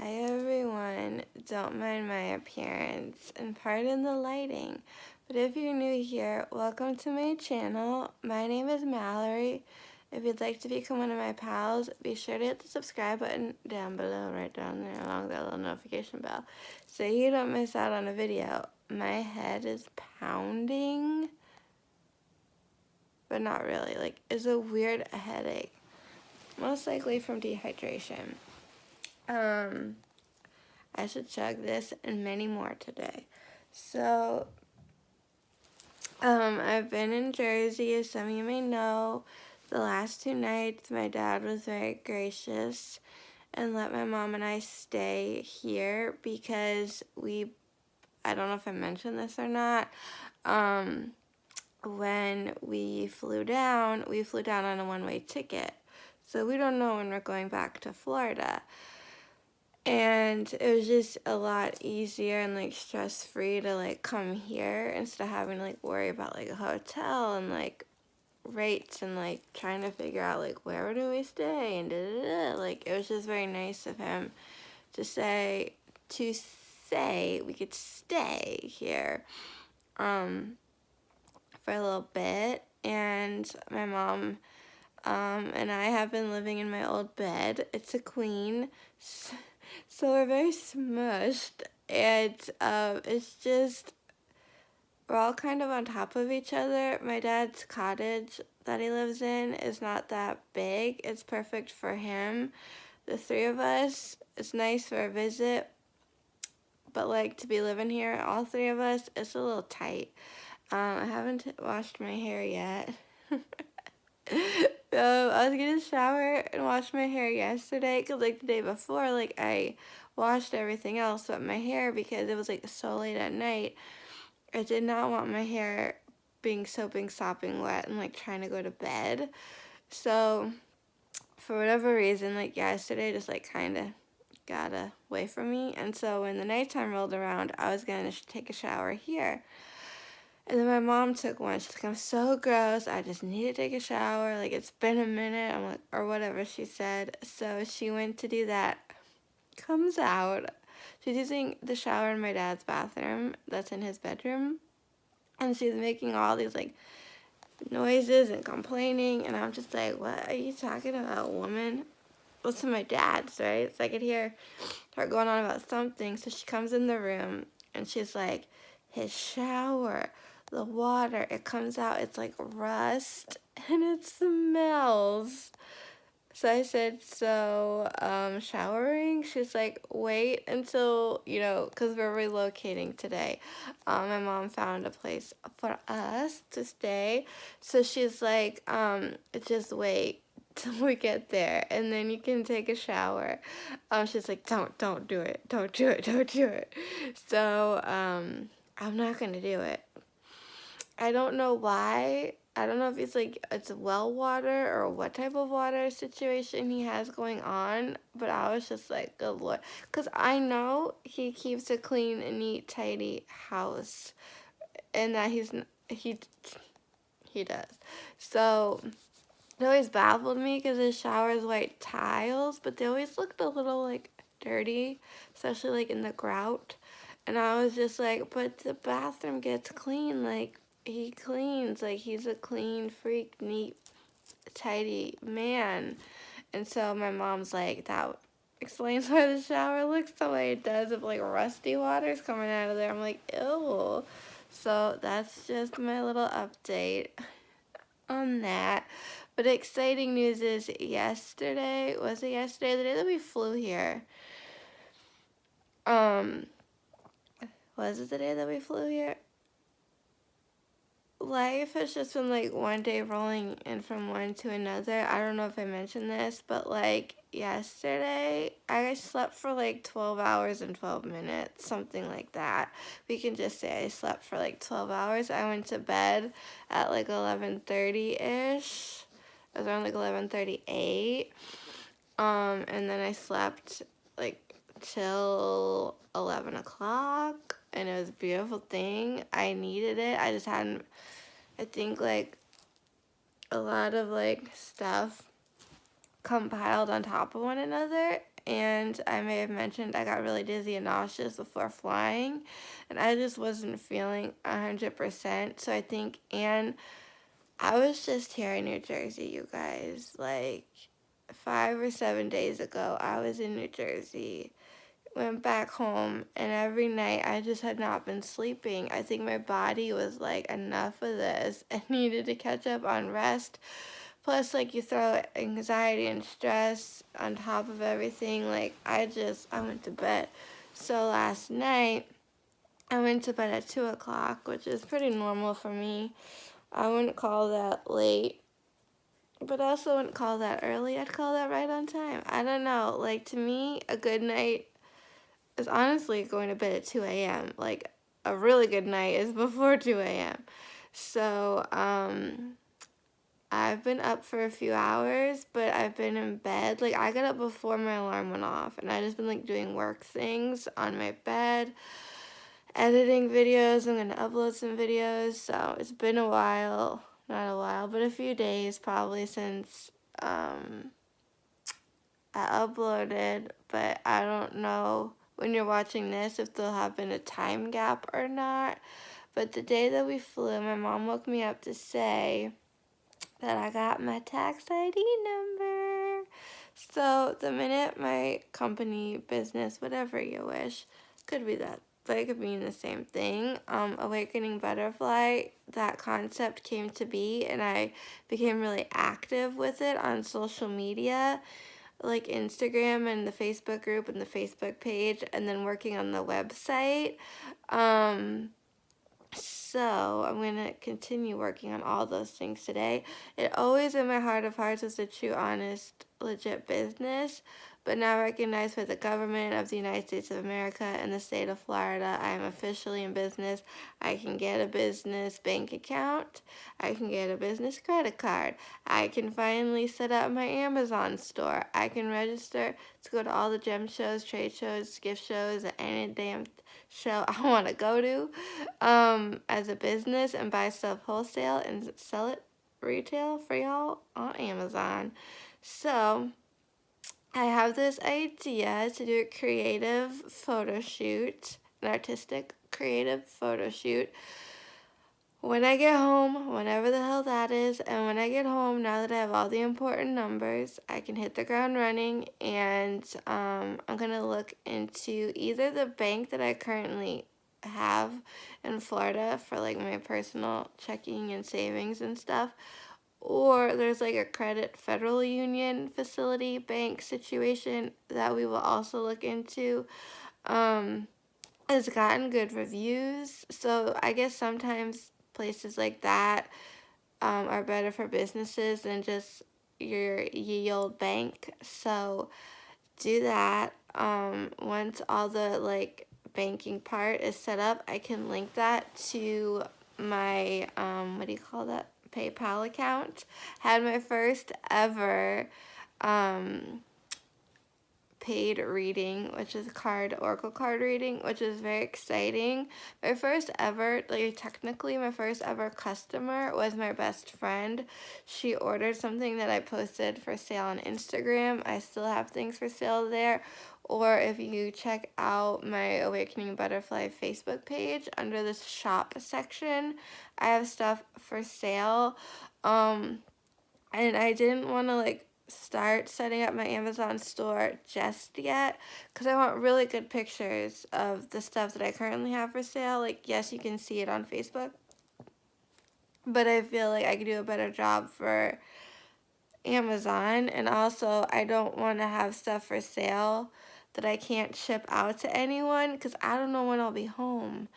Hi everyone, don't mind my appearance and pardon the lighting, but if you're new here, welcome to my channel. My name is Mallory. If you'd like to become one of my pals, be sure to hit the subscribe button down below, right down there along that little notification bell, so you don't miss out on a video. My head is pounding, but not really. Like, it's a weird headache, most likely from dehydration. I should chug this and many more today. So, I've been in Jersey, as some of you may know. The last 2 nights, my dad was very gracious and let my mom and I stay here because I don't know if I mentioned this or not, when we flew down on a one-way ticket. So we don't know when we're going back to Florida. And it was just a lot easier and like stress-free to like come here instead of having to like worry about like a hotel and like rates and like trying to figure out like where do we stay and da-da-da. Like, it was just very nice of him to say we could stay here for a little bit. And my mom and I have been living in my old bed. It's a queen, so we're very smushed, and it's just, we're all kind of on top of each other. My dad's cottage that he lives in is not that big. It's perfect for him. The 3 of us, it's nice for a visit, but like to be living here, all 3 of us, it's a little tight. I haven't washed my hair yet. I was gonna shower and wash my hair yesterday because like the day before, like I washed everything else but my hair because it was like so late at night. I did not want my hair being sopping wet and like trying to go to bed. So for whatever reason, like yesterday just like kind of got away from me. And so when the nighttime rolled around, I was gonna take a shower here. And then my mom took one. She's like, I'm so gross. I just need to take a shower. Like, it's been a minute. I'm like, or whatever she said. So she went to do that. Comes out. She's using the shower in my dad's bathroom. That's in his bedroom. And she's making all these, like, noises and complaining. And I'm just like, what are you talking about, woman? Well, to my dad's, right? So I could hear her going on about something. So she comes in the room. And she's like, his shower, the water, it comes out, it's like rust, and it smells. So I said, so, showering? She's like, wait until, because we're relocating today. My mom found a place for us to stay. So she's like, just wait till we get there, and then you can take a shower. She's like, don't do it. Don't do it. So, I'm not gonna do it. I don't know why. I don't know if it's well water or what type of water situation he has going on, but I was just like, good Lord. Because I know he keeps a clean and neat, tidy house, and that he does. So it always baffled me because his shower is white tiles, but they always looked a little like dirty, especially like in the grout. And I was just like, but the bathroom gets clean, like he cleans, like he's a clean freak, neat, tidy man. And so my mom's like, that explains why the shower looks the way it does, if like rusty water's coming out of there. I'm like, ew. So that's just my little update on that. But exciting news is yesterday, the day that we flew here? Was it the day that we flew here? Life has just been like one day rolling in from one to another. I don't know if I mentioned this, but like yesterday, I slept for like 12 hours and 12 minutes, something like that. We can just say I slept for like 12 hours. I went to bed at like 11:30-ish. It was around like 11:38. And then I slept like till 11 o'clock, and it was a beautiful thing. I needed it. I just hadn't, I think like a lot of like stuff compiled on top of one another, and I may have mentioned I got really dizzy and nauseous before flying, and I just wasn't feeling 100%. So I think, and I was just here in New Jersey, you guys. Like 5 or 7 days ago, I was in New Jersey, went back home, and every night I just had not been sleeping. I think my body was like, enough of this, and needed to catch up on rest. Plus, like, you throw anxiety and stress on top of everything. Like, I went to bed. So last night, I went to bed at 2 o'clock, which is pretty normal for me. I wouldn't call that late, but I also wouldn't call that early. I'd call that right on time. I don't know. Like, to me, a good night is honestly going to bed at 2 a.m. Like, a really good night is before 2 a.m. So, I've been up for a few hours, but I've been in bed. Like, I got up before my alarm went off, and I just been, like, doing work things on my bed, editing videos. I'm gonna upload some videos, so it's been a while. Not a while, but a few days probably since I uploaded, but I don't know when you're watching this if there'll have been a time gap or not. But the day that we flew, my mom woke me up to say that I got my tax ID number. So the minute my company, business, whatever you wish, could be that, but it could mean the same thing. Awakening Butterfly, that concept came to be, and I became really active with it on social media, like Instagram and the Facebook group and the Facebook page, and then working on the website. So I'm going to continue working on all those things today. It always in my heart of hearts is a true, honest, legit business, but now recognized by the government of the United States of America and the state of Florida, I am officially in business. I can get a business bank account. I can get a business credit card. I can finally set up my Amazon store. I can register to go to all the gem shows, trade shows, gift shows, any damn show I want to go to as a business, and buy stuff wholesale and sell it retail for y'all on Amazon. So I have this idea to do a creative photo shoot, an artistic creative photo shoot when I get home, whenever the hell that is. And when I get home, now that I have all the important numbers, I can hit the ground running, and I'm going to look into either the bank that I currently have in Florida for like my personal checking and savings and stuff, or there's like a credit federal union facility bank situation that we will also look into. It's gotten good reviews, so I guess sometimes places like that are better for businesses than just your ye old bank. So do that. Once all the like banking part is set up, I can link that to my what do you call that, PayPal account. Had my first ever paid reading, which is oracle card reading, which is very exciting. My first ever, like technically my first ever customer was my best friend. She ordered something that I posted for sale on Instagram. I still have things for sale there. Or if you check out my Awakening Butterfly Facebook page, under the shop section, I have stuff for sale. And I didn't want to like start setting up my Amazon store just yet, because I want really good pictures of the stuff that I currently have for sale. Like, yes, you can see it on Facebook, but I feel like I could do a better job for Amazon. And also, I don't want to have stuff for sale that I can't ship out to anyone, because I don't know when I'll be home.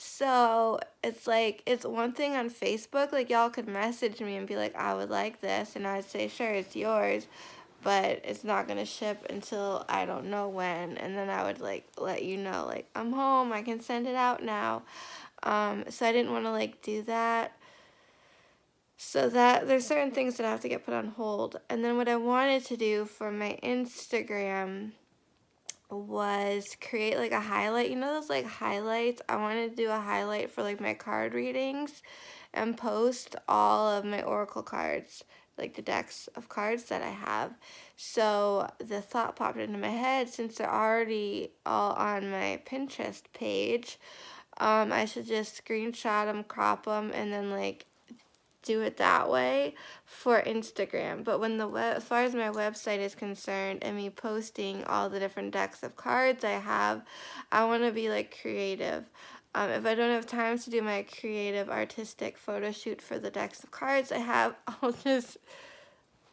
So it's like, it's one thing on Facebook, like y'all could message me and be like, I would like this, and I'd say, sure, it's yours, but it's not gonna ship until I don't know when. And then I would like let you know, like, I'm home, I can send it out now. So I didn't want to like do that. So that there's certain things that have to get put on hold. And then what I wanted to do for my Instagram was create like a highlight. You know those like highlights? I wanted to do a highlight for like my card readings and post all of my oracle cards like the decks of cards that I have. So the thought popped into my head, since they're already all on my Pinterest page, I should just screenshot them, crop them, and then like do it that way for Instagram. But when as far as my website is concerned and me posting all the different decks of cards I have, I want to be like creative. If I don't have time to do my creative artistic photo shoot for the decks of cards I have, I'll just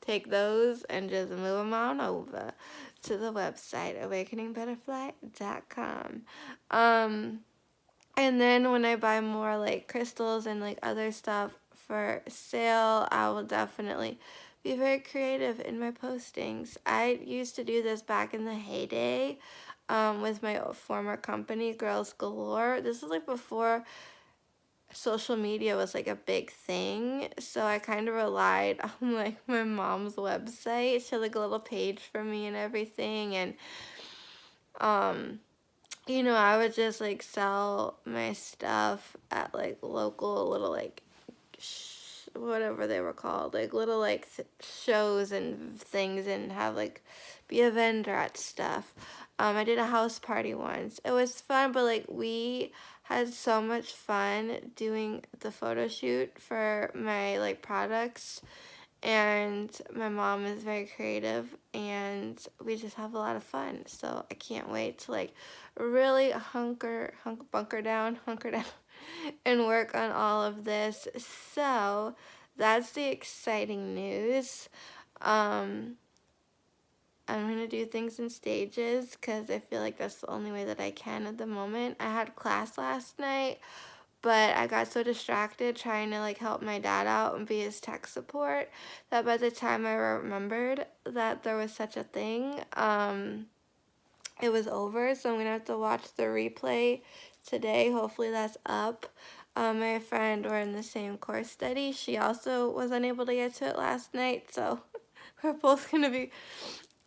take those and just move them on over to the website, awakeningbutterfly.com. And then when I buy more like crystals and like other stuff for sale, I will definitely be very creative in my postings. I used to do this back in the heyday with my former company, Girls Galore. This is like before social media was like a big thing, so I kind of relied on like my mom's website. She had like a little page for me and everything, and you know, I would just like sell my stuff at like local little like whatever they were called, like little like shows and things, and have like be a vendor at stuff. I did a house party once. It was fun, but like we had so much fun doing the photo shoot for my like products, and my mom is very creative, and we just have a lot of fun. So I can't wait to like really bunker down and work on all of this. So that's the exciting news. I'm going to do things in stages because I feel like that's the only way that I can at the moment. I had class last night, but I got so distracted trying to like help my dad out and be his tech support that by the time I remembered that there was such a thing, it was over. So I'm going to have to watch the replay today. Hopefully that's up. My friend, we're in the same course study. She also was unable to get to it last night, so we're both going to be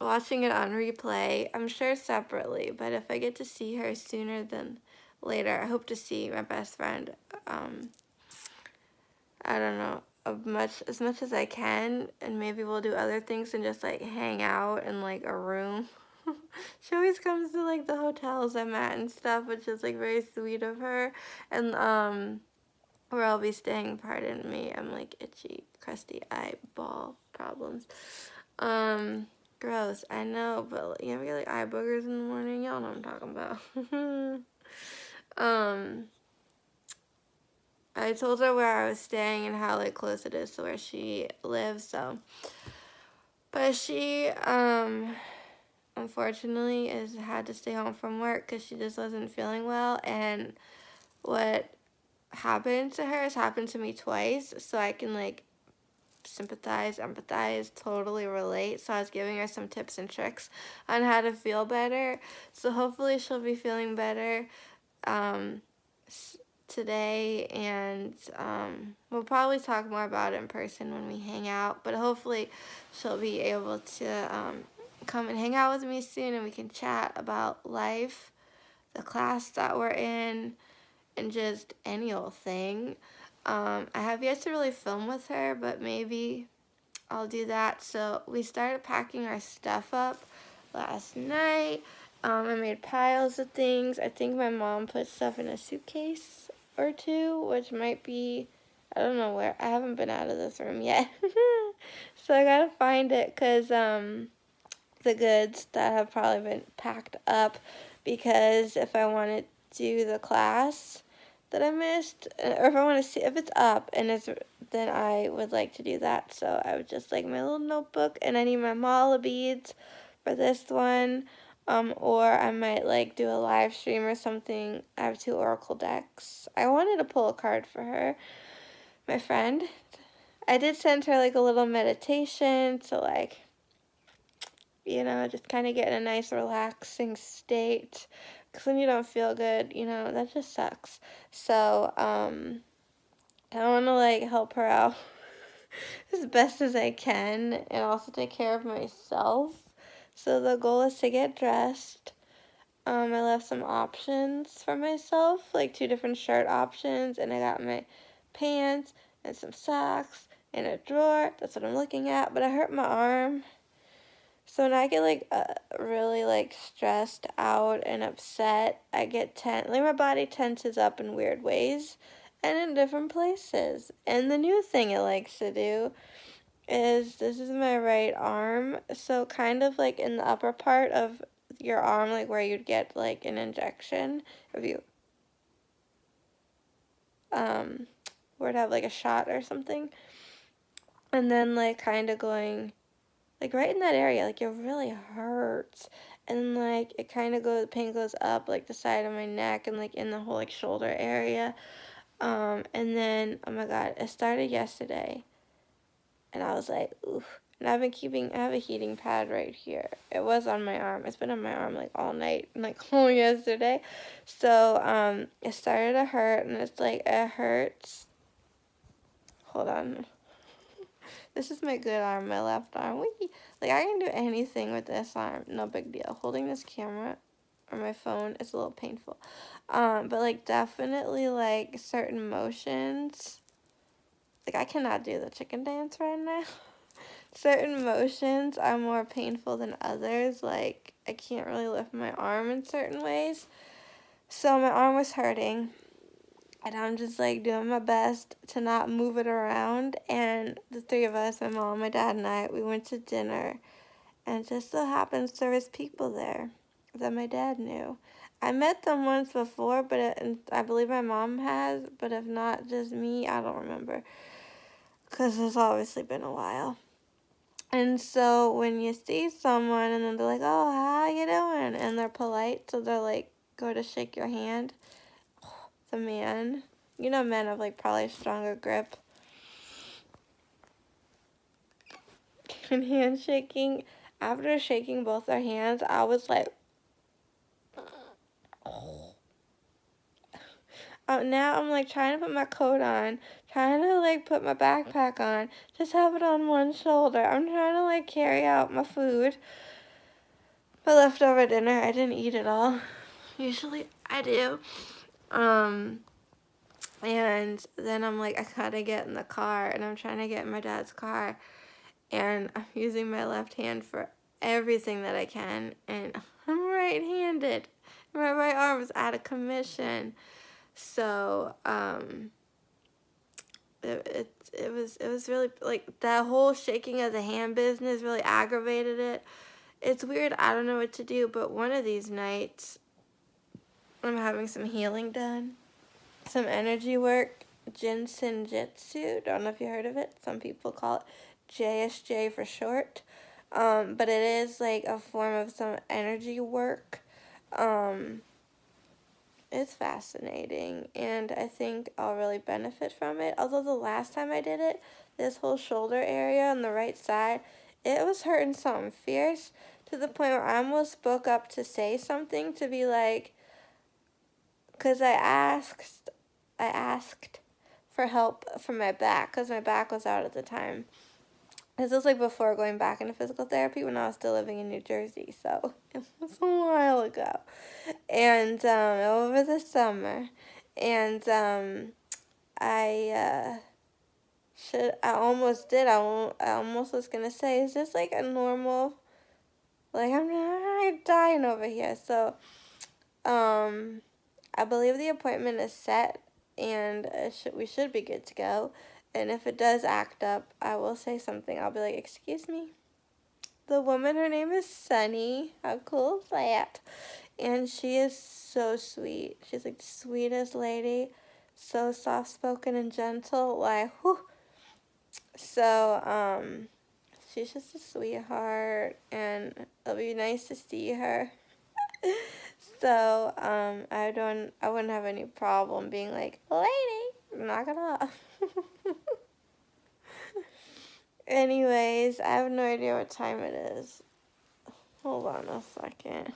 watching it on replay, I'm sure separately, but if I get to see her sooner than later, I hope to see my best friend, I don't know, as much as I can, and maybe we'll do other things and just like hang out in like a room. She always comes to like the hotels I'm at and stuff, which is like very sweet of her, and where I'll be staying, pardon me, I'm like itchy, crusty eyeball problems. Gross, I know, but you ever get like eye boogers in the morning? Y'all know what I'm talking about. I told her where I was staying and how like close it is to where she lives, so. But she, unfortunately had to stay home from work because she just wasn't feeling well, and what happened to her has happened to me twice, so I can like sympathize, empathize, totally relate. So I was giving her some tips and tricks on how to feel better. So hopefully she'll be feeling better today, and we'll probably talk more about it in person when we hang out, but hopefully she'll be able to come and hang out with me soon, and we can chat about life, the class that we're in, and just any old thing. I have yet to really film with her, but maybe I'll do that. So we started packing our stuff up last night. I made piles of things. I think my mom put stuff in a suitcase or two, which might be, I don't know where. I haven't been out of this room yet. So I gotta find it, because the goods that have probably been packed up, because if I want to do the class that I missed, or if I want to see if it's up and then I would like to do that. So I would just like my little notebook, and I need my mala beads for this one, or I might like do a live stream or something. I have 2 oracle decks. I wanted to pull a card for her, my friend. I did send her like a little meditation to like, you know, just kind of get in a nice relaxing state, because when you don't feel good, you know, that just sucks. So I want to like help her out as best as I can, and also take care of myself. So the goal is to get dressed. I left some options for myself, like 2 different shirt options, and I got my pants and some socks in a drawer. That's what I'm looking at. But I hurt my arm. So when I get like really like stressed out and upset, I get tense. Like my body tenses up in weird ways and in different places. And the new thing it likes to do is, this is my right arm. So kind of like in the upper part of your arm, like where you'd get like an injection if you were to have like a shot or something. And then like kind of going like right in that area, like it really hurts. And like it kind of goes, pain goes up like the side of my neck and like in the whole like shoulder area. And then, oh my God, it started yesterday. And I was like, oof. And I have a heating pad right here. It was on my arm. It's been on my arm like all night and like all yesterday. So, it started to hurt and it's like, it hurts. Hold on. This is my good arm, my left arm. Wee. Like, I can do anything with this arm. No big deal. Holding this camera or my phone is a little painful. But, like, definitely, like, certain motions. Like, I cannot do the chicken dance right now. Certain motions are more painful than others. Like, I can't really lift my arm in certain ways. So, my arm was hurting. And I'm just like doing my best to not move it around. And the three of us, my mom, my dad, and I, we went to dinner. And it just so happens there was people there that my dad knew. I met them once before, but I believe my mom has. But if not just me, I don't remember. Because it's obviously been a while. And so when you see someone and then they're like, oh, how you doing? And they're polite, so they're like, go to shake your hand. The man, you know, men have like probably stronger grip. And handshaking, after shaking both their hands, I was like, now I'm like trying to put my coat on, trying to like put my backpack on, just have it on one shoulder. I'm trying to like carry out my food. My leftover dinner, I didn't eat it all. Usually I do. And then I'm like, I gotta get in the car, and I'm trying to get in my dad's car, and I'm using my left hand for everything that I can, and I'm right-handed. My right arm is out of commission. So, it was really, like, that whole shaking of the hand business really aggravated it. It's weird, I don't know what to do, but one of these nights, I'm having some healing done. Some energy work, Jinsen Jitsu. Don't know if you heard of it. Some people call it JSJ for short. But it is like a form of some energy work. It's fascinating, and I think I'll really benefit from it. Although the last time I did it, this whole shoulder area on the right side, it was hurting something fierce to the point where I almost spoke up to say something, to be like, because I asked for help for my back, because my back was out at the time. This was like before going back into physical therapy, when I was still living in New Jersey, so it was a while ago. And over the summer, and I almost was gonna say, is this like a normal, like, I'm not dying over here. So I believe the appointment is set, and we should be good to go. And if it does act up, I will say something. I'll be like, excuse me. The woman, her name is Sunny. How cool is that? And she is so sweet. She's like the sweetest lady. So soft-spoken and gentle. Like, whew. So, she's just a sweetheart. And it'll be nice to see her. So, I wouldn't have any problem being like, lady, knock it off. Anyways, I have no idea what time it is. Hold on a second.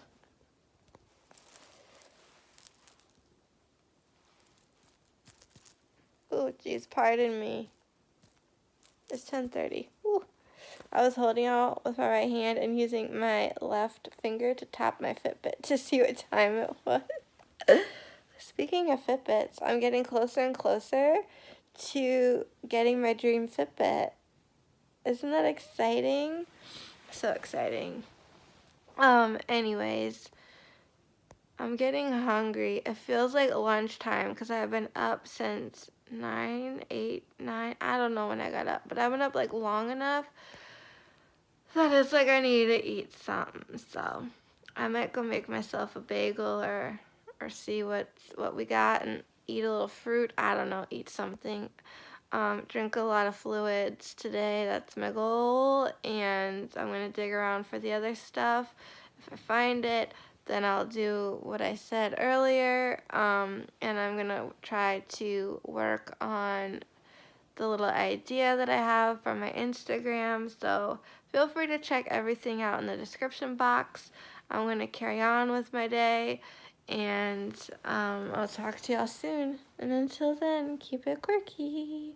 Oh, jeez, pardon me. It's 10:30. Whew. I was holding out with my right hand and using my left finger to tap my Fitbit to see what time it was. Speaking of Fitbits, I'm getting closer and closer to getting my dream Fitbit. Isn't that exciting? So exciting. Anyways, I'm getting hungry. It feels like lunchtime because I've been up since 9, 8, 9. I don't know when I got up, but I've been up like long enough that it's like I need to eat something. So I might go make myself a bagel or see what we got and eat a little fruit. I don't know, eat something. Drink a lot of fluids today. That's my goal. And I'm going to dig around for the other stuff. If I find it, then I'll do what I said earlier. And I'm going to try to work on the little idea that I have from my Instagram. So feel free to check everything out in the description box. I'm going to carry on with my day. And I'll talk to y'all soon. And until then, keep it quirky.